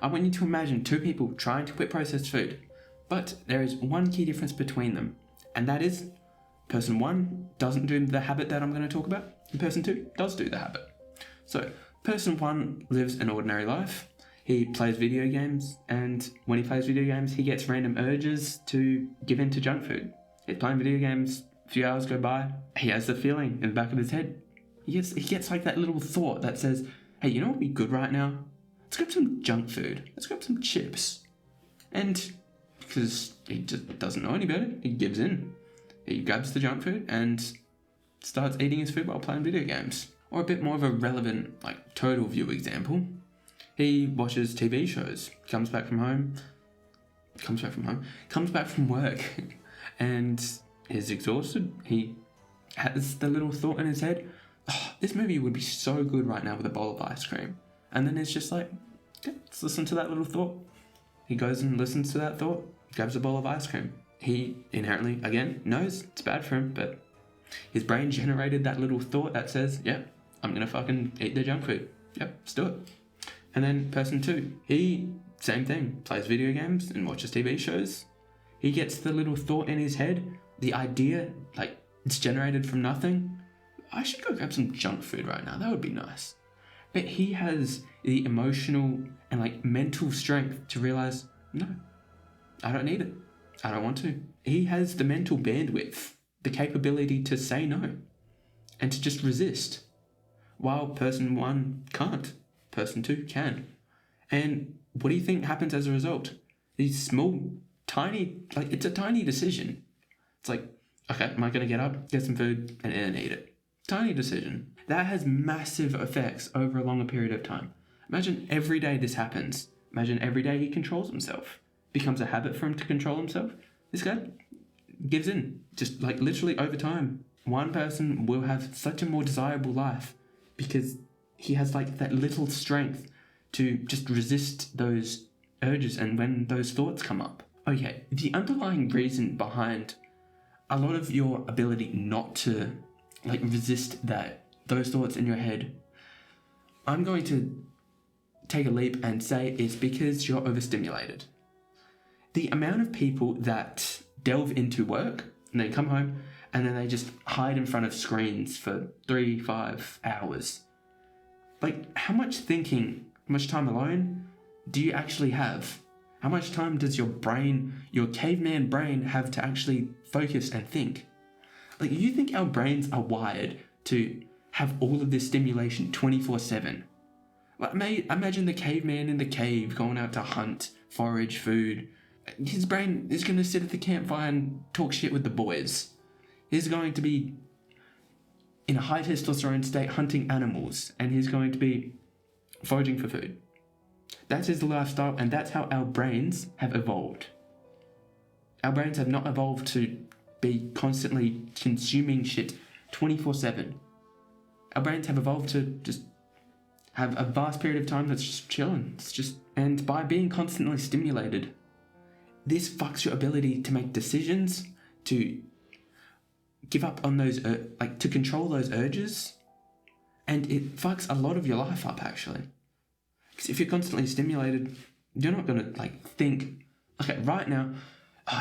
I want you to imagine two people trying to quit processed food, but there is one key difference between them, and that is person one doesn't do the habit that I'm going to talk about, and person two does do the habit. So person one lives an ordinary life. He plays video games, and when he plays video games, he gets random urges to give in to junk food. He's playing video games, a few hours go by, he has the feeling in the back of his head. He gets like that little thought that says, hey, you know what would be good right now? Let's grab some junk food. Let's grab some chips. And because he just doesn't know any better, he gives in. He grabs the junk food and starts eating his food while playing video games. Or a bit more of a relevant, like, total view example. He watches TV shows, comes back from work, and is exhausted. He has the little thought in his head, oh, this movie would be so good right now with a bowl of ice cream. And then it's just like, okay, let's listen to that little thought. He goes and listens to that thought, grabs a bowl of ice cream. He inherently, again, knows it's bad for him, but his brain generated that little thought that says, yeah, I'm gonna fucking eat the junk food. Yep, let's do it. And then person two, he, same thing, plays video games and watches TV shows. He gets the little thought in his head, the idea, like, it's generated from nothing. I should go grab some junk food right now, that would be nice. But he has the emotional and, like, mental strength to realize, no, I don't need it. I don't want to. He has the mental bandwidth, the capability to say no and to just resist, while person one can't. Person two can. And what do you think happens as a result? These small, tiny, like, it's a tiny decision. It's like, okay, am I going to get up, get some food, and then eat it? Tiny decision. That has massive effects over a longer period of time. Imagine every day this happens. Imagine every day he controls himself. Becomes a habit for him to control himself. This guy gives in. Just, like, literally over time. One person will have such a more desirable life because he has, like, that little strength to just resist those urges and when those thoughts come up. Okay, the underlying reason behind a lot of your ability not to, like, resist those thoughts in your head, I'm going to take a leap and say is because you're overstimulated. The amount of people that delve into work and they come home and then they just hide in front of screens for 3-5 hours. Like, how much thinking, how much time alone do you actually have? How much time does your brain, your caveman brain, have to actually focus and think? Like, you think our brains are wired to have all of this stimulation 24/7? Like, imagine the caveman in the cave going out to hunt, forage, food. His brain is going to sit at the campfire and talk shit with the boys. He's going to be in a high testosterone state hunting animals, and he's going to be foraging for food. That's his lifestyle, and that's how our brains have evolved. Our brains have not evolved to be constantly consuming shit 24/7. Our brains have evolved to just have a vast period of time that's just chilling. And by being constantly stimulated, this fucks your ability to make decisions, to give up on those, to control those urges, and it fucks a lot of your life up, actually. Because if you're constantly stimulated, you're not going to, like, think, okay, right now,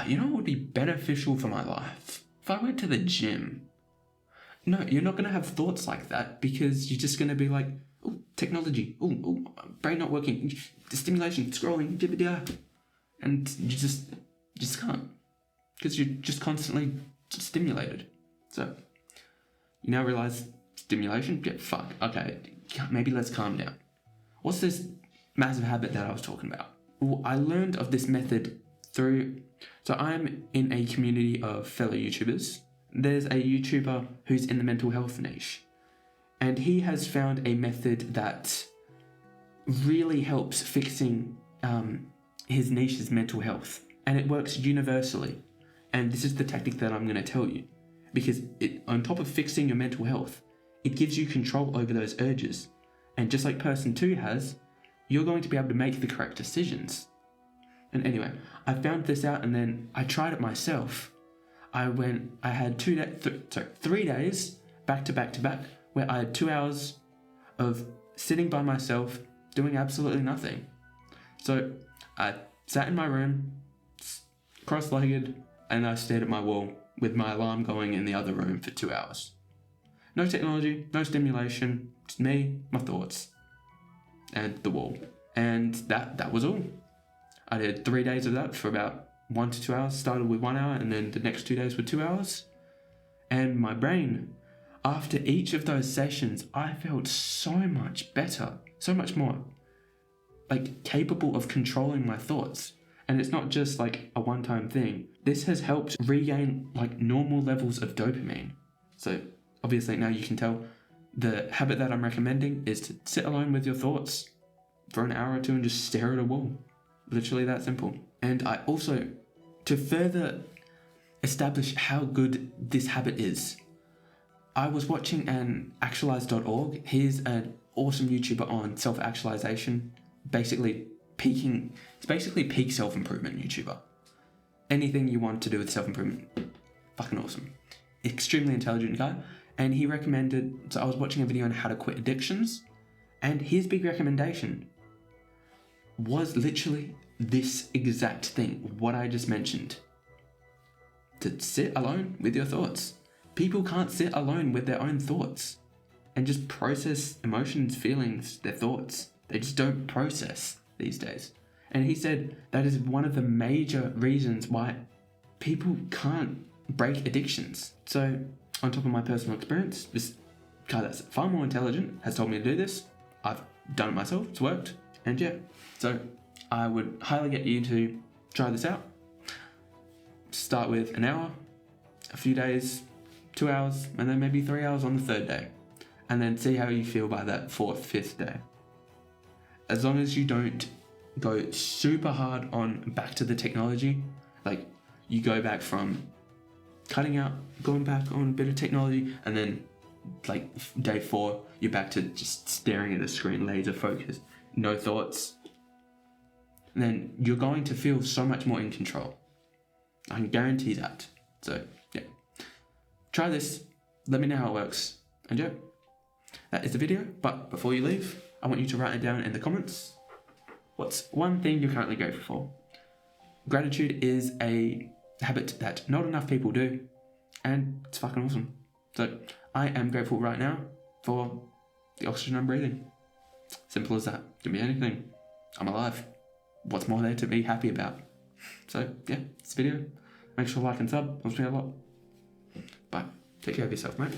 you know what would be beneficial for my life? If I went to the gym. No, you're not going to have thoughts like that, because you're just going to be like, oh, technology, oh, brain not working, stimulation, scrolling, and you just can't, because you're just constantly stimulated. So, you now realize stimulation? Yeah, fuck, okay, maybe let's calm down. What's this massive habit that I was talking about? Well, I learned of this method so I'm in a community of fellow YouTubers. There's a YouTuber who's in the mental health niche, and he has found a method that really helps fixing his niche's mental health, and it works universally. And this is the tactic that I'm going to tell you, because on top of fixing your mental health, it gives you control over those urges. And just like person two has, you're going to be able to make the correct decisions. And anyway, I found this out, and then I tried it myself. I had 3 days back to back where I had 2 hours of sitting by myself doing absolutely nothing. So I sat in my room, cross-legged, and I stared at my wall with my alarm going in the other room for 2 hours. No technology, no stimulation, just me, my thoughts, and the wall. And that was all. I did 3 days of that for about 1 to 2 hours. Started with 1 hour, and then the next 2 days were 2 hours. And my brain, after each of those sessions, I felt so much better, so much more like capable of controlling my thoughts. And it's not just like a one-time thing. This has helped regain like normal levels of dopamine. So obviously now you can tell the habit that I'm recommending is to sit alone with your thoughts for an hour or two and just stare at a wall. Literally that simple. And I also, to further establish how good this habit is, I was watching an actualize.org. He's an awesome YouTuber on self-actualization, basically it's basically peak self-improvement YouTuber. Anything you want to do with self-improvement, fucking awesome. Extremely intelligent guy. And he recommended, so I was watching a video on how to quit addictions, and his big recommendation was literally this exact thing, what I just mentioned. To sit alone with your thoughts. People can't sit alone with their own thoughts and just process emotions, feelings, their thoughts. They just don't process these days. And he said that is one of the major reasons why people can't break addictions. So on top of my personal experience, this guy that's far more intelligent has told me to do this. I've done it myself, it's worked, and yeah. So I would highly get you to try this out. Start with an hour, a few days, 2 hours, and then maybe 3 hours on the third day. And then see how you feel by that fourth, fifth day. As long as you don't go super hard on back to the technology, like you go back from cutting out, going back on a bit of technology, and then like day 4, you're back to just staring at a screen, laser focused, no thoughts, then you're going to feel so much more in control. I can guarantee that. So yeah, try this, let me know how it works, and yeah, that is the video. But before you leave, I want you to write it down in the comments. What's one thing you're currently grateful for? Gratitude is a habit that not enough people do, and it's fucking awesome. So I am grateful right now for the oxygen I'm breathing. Simple as that. Could be anything. I'm alive. What's more there to be happy about? So yeah, this video. Make sure to like and sub. Helps me a lot. Bye. Take care of yourself, mate.